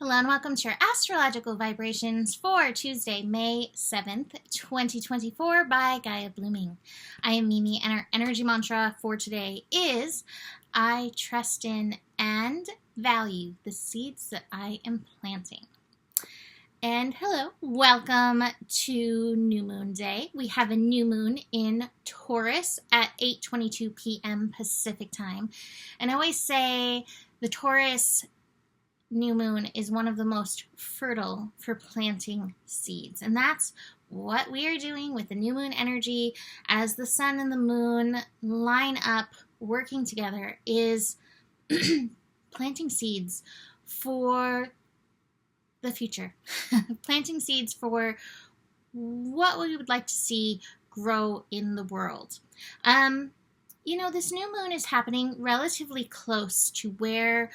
Hello and welcome to your astrological vibrations for Tuesday, May 7th, 2024 by Gaia Blooming. I am Mimi and our energy mantra for today is I trust in and value the seeds that I am planting. And hello, welcome to New Moon Day. We have a new moon in Taurus at 8:22 p.m. Pacific time. And I always say the Taurus new moon is one of the most fertile for planting seeds. And that's what we are doing with the new moon energy as the sun and the moon line up working together is planting seeds for the future. Planting seeds for what we would like to see grow in the world. This new moon is happening relatively close to where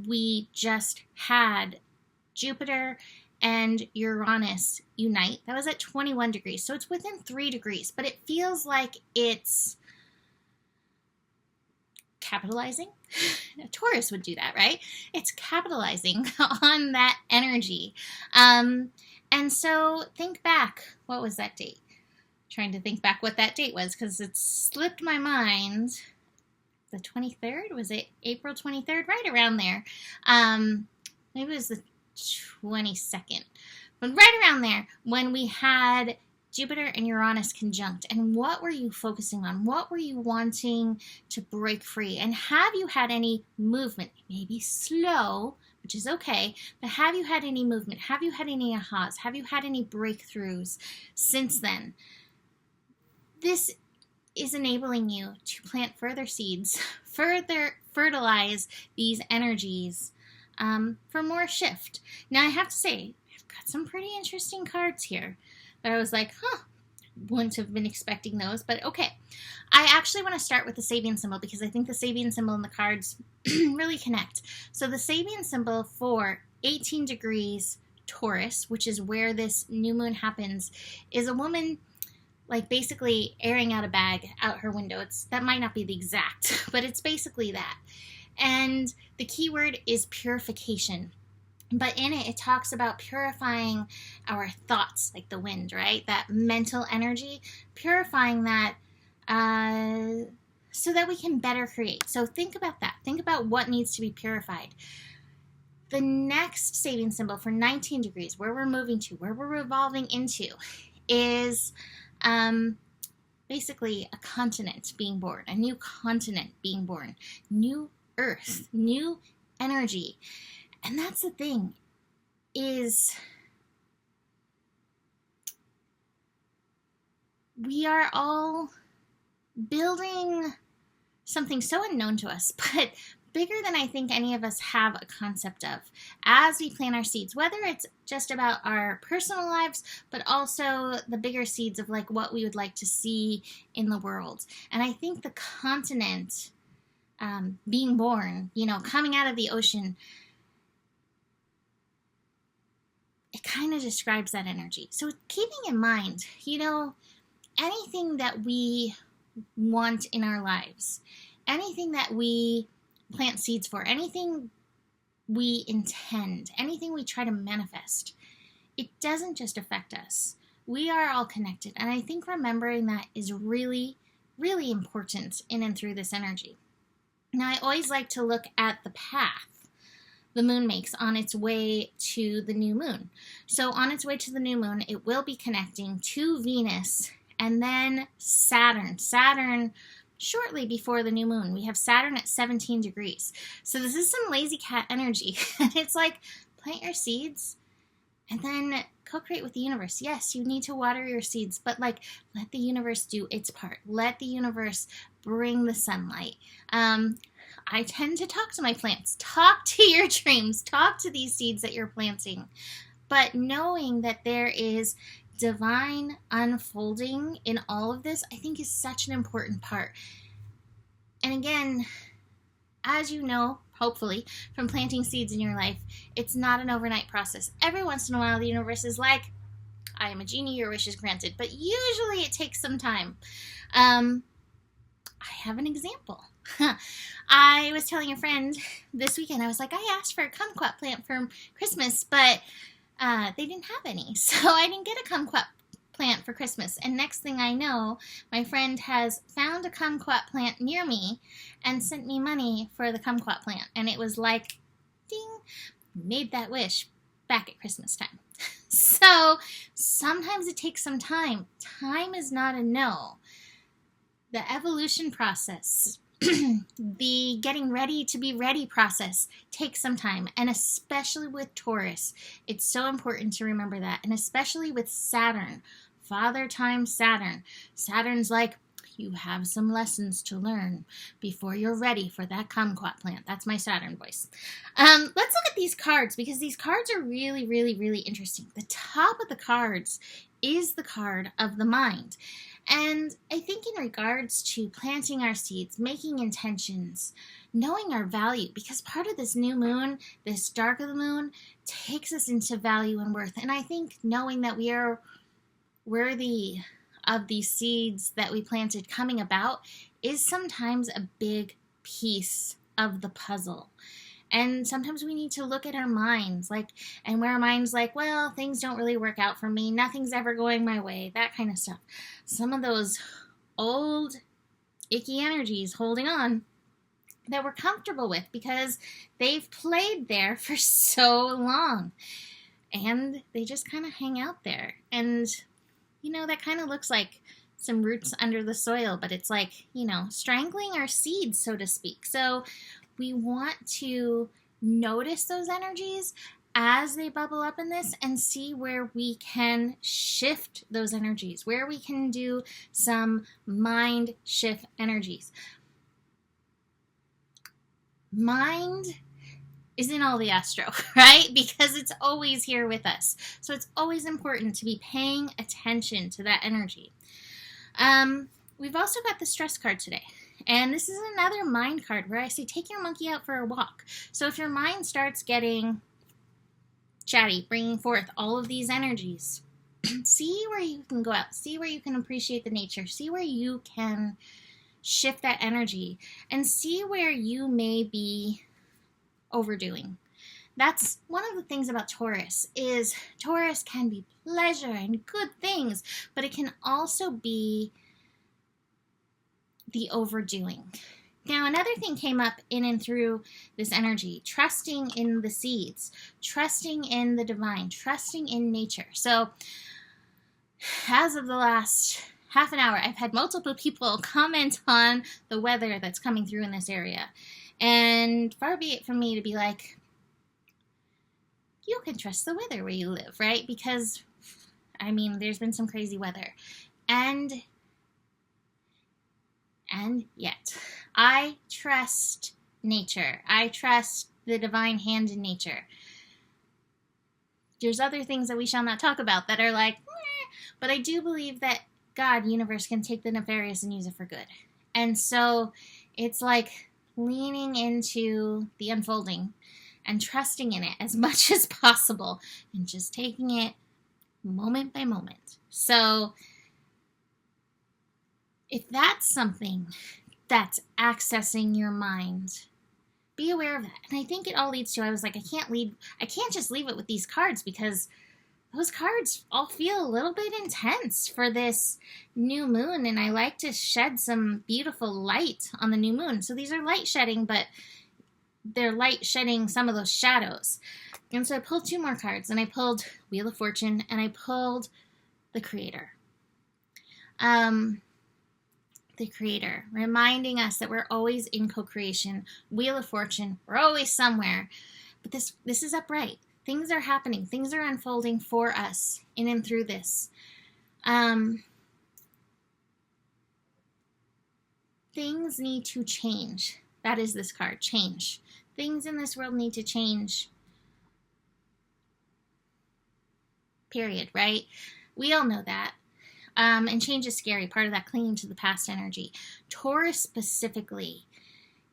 we just had Jupiter and Uranus unite. That was at 21 degrees, so it's within 3 degrees, but it feels like it's capitalizing. Taurus would do that, right? It's capitalizing on that energy. And so think back, what was that date? Trying to think back what that date was because it slipped my mind. The 23rd? Was it April 23rd? Right around there. Maybe it was the 22nd. But right around there when we had Jupiter and Uranus conjunct. And what were you focusing on? What were you wanting to break free? And have you had any movement? Maybe slow, which is okay, but have you had any movement? Have you had any ahas? Have you had any breakthroughs since then? This is enabling you to plant further seeds, further fertilize these energies for more shift. Now, I have to say, I've got some pretty interesting cards here that I was like, wouldn't have been expecting those, but okay. I actually want to start with the Sabian symbol because I think the Sabian symbol and the cards really connect. So the Sabian symbol for 18 degrees Taurus, which is where this new moon happens, is a woman like basically airing out a bag out her window. That might not be the exact, but it's basically that. And the key word is purification. But in it talks about purifying our thoughts, like the wind, right? That mental energy, purifying that so that we can better create. So think about that. Think about what needs to be purified. The next Sabian symbol for 19 degrees, where we're moving to, where we're revolving into, is basically a continent being born, a new continent being born, new earth, new energy. And that's the thing, is we are all building something so unknown to us, but bigger than I think any of us have a concept of as we plant our seeds, whether it's just about our personal lives, but also the bigger seeds of like what we would like to see in the world. And I think the continent being born, coming out of the ocean, it kind of describes that energy. So keeping in mind, anything that we want in our lives, anything that we plant seeds for, anything we intend, anything we try to manifest, it doesn't just affect us. We are all connected. And I think remembering that is really, really important in and through this energy. Now, I always like to look at the path the moon makes on its way to the new moon. So on its way to the new moon, it will be connecting to Venus and then Saturn. Saturn shortly before the new moon. We have Saturn at 17 degrees. So this is some lazy cat energy. It's like plant your seeds and then co-create with the universe. Yes, you need to water your seeds, but let the universe do its part. Let the universe bring the sunlight. I tend to talk to my plants. Talk to your dreams. Talk to these seeds that you're planting. But knowing that there is divine unfolding in all of this, I think is such an important part. And again, as you know, hopefully, from planting seeds in your life, it's not an overnight process. Every once in a while, the universe is like, I am a genie, your wish is granted. But usually it takes some time. I have an example. I was telling a friend this weekend, I was like, I asked for a kumquat plant for Christmas, but they didn't have any. So I didn't get a kumquat plant for Christmas. And next thing I know, my friend has found a kumquat plant near me and sent me money for the kumquat plant. And it was like, ding, made that wish back at Christmas time. So sometimes it takes some time. Time is not a no. The evolution process, the getting ready to be ready process takes some time. And especially with Taurus, it's so important to remember that. And especially with Saturn, Father time Saturn. Saturn's like, you have some lessons to learn before you're ready for that kumquat plant. That's my Saturn voice. Let's look at these cards because these cards are really, really, really interesting. The top of the cards is the card of the mind. And I think in regards to planting our seeds, making intentions, knowing our value, because part of this new moon, this dark of the moon, takes us into value and worth. And I think knowing that we are worthy of these seeds that we planted coming about is sometimes a big piece of the puzzle. And sometimes we need to look at our minds, and where our mind's like, well, things don't really work out for me, nothing's ever going my way, that kind of stuff. Some of those old, icky energies holding on that we're comfortable with because they've played there for so long. And they just kind of hang out there. And that kind of looks like some roots under the soil, but it's like, strangling our seeds, so to speak. So we want to notice those energies as they bubble up in this and see where we can shift those energies, where we can do some mind shift energies. Mind is in all the astro, right? Because it's always here with us. So it's always important to be paying attention to that energy. We've also got the stress card today. And this is another mind card where I say take your monkey out for a walk. So if your mind starts getting chatty, bringing forth all of these energies, see where you can go out. See where you can appreciate the nature. See where you can shift that energy. And see where you may be overdoing. That's one of the things about Taurus is Taurus can be pleasure and good things, but it can also be the overdoing. Now, another thing came up in and through this energy, trusting in the seeds, trusting in the divine, trusting in nature. So as of the last half an hour, I've had multiple people comment on the weather that's coming through in this area. And far be it from me to be like, you can trust the weather where you live, right? Because, there's been some crazy weather. And yet, I trust nature. I trust the divine hand in nature. There's other things that we shall not talk about that are like, but I do believe that God, universe, can take the nefarious and use it for good. And so, it's like leaning into the unfolding and trusting in it as much as possible and just taking it moment by moment. So if that's something that's accessing your mind, be aware of that. And I think it all leads to, I was like, I can't just leave it with these cards because those cards all feel a little bit intense for this new moon, and I like to shed some beautiful light on the new moon. So these are light shedding, but they're light shedding some of those shadows. And so I pulled two more cards, and I pulled Wheel of Fortune, and I pulled the Creator. The Creator, reminding us that we're always in co-creation. Wheel of Fortune, we're always somewhere. But this is upright. Things are happening. Things are unfolding for us in and through this. Things need to change. That is this card, change. Things in this world need to change. Period, right? We all know that. And change is scary, part of that clinging to the past energy. Taurus specifically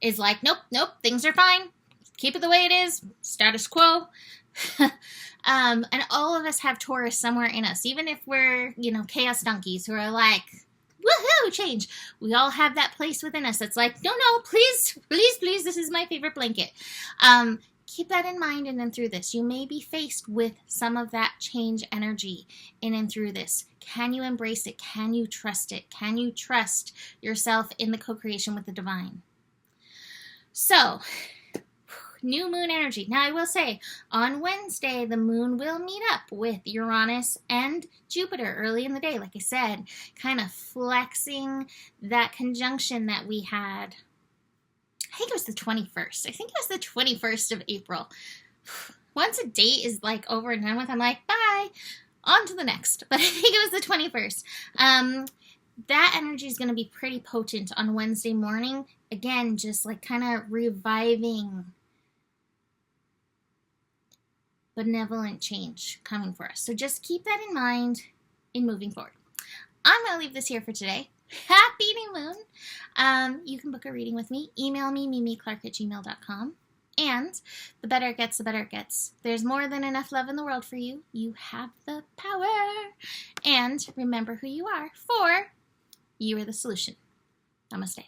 is like, nope, things are fine. Keep it the way it is. Status quo. And all of us have Taurus somewhere in us, even if we're, chaos donkeys who are like, woohoo, change. We all have that place within us that's like, no, please, please, please, this is my favorite blanket. Keep that in mind in and through this. You may be faced with some of that change energy in and through this. Can you embrace it? Can you trust it? Can you trust yourself in the co-creation with the divine? So, new moon energy. Now, I will say, on Wednesday, the moon will meet up with Uranus and Jupiter early in the day. Like I said, kind of flexing that conjunction that we had. I think it was the 21st. I think it was the 21st of April. Once a date is like over and done with, I'm like, bye, on to the next. But I think it was the 21st. That energy is going to be pretty potent on Wednesday morning. Again, just like kind of reviving benevolent change coming for us. So just keep that in mind in moving forward. I'm going to leave this here for today. Happy new moon. You can book a reading with me. Email me, mimiclark@gmail.com. And the better it gets, the better it gets. There's more than enough love in the world for you. You have the power. And remember who you are, for you are the solution. Namaste.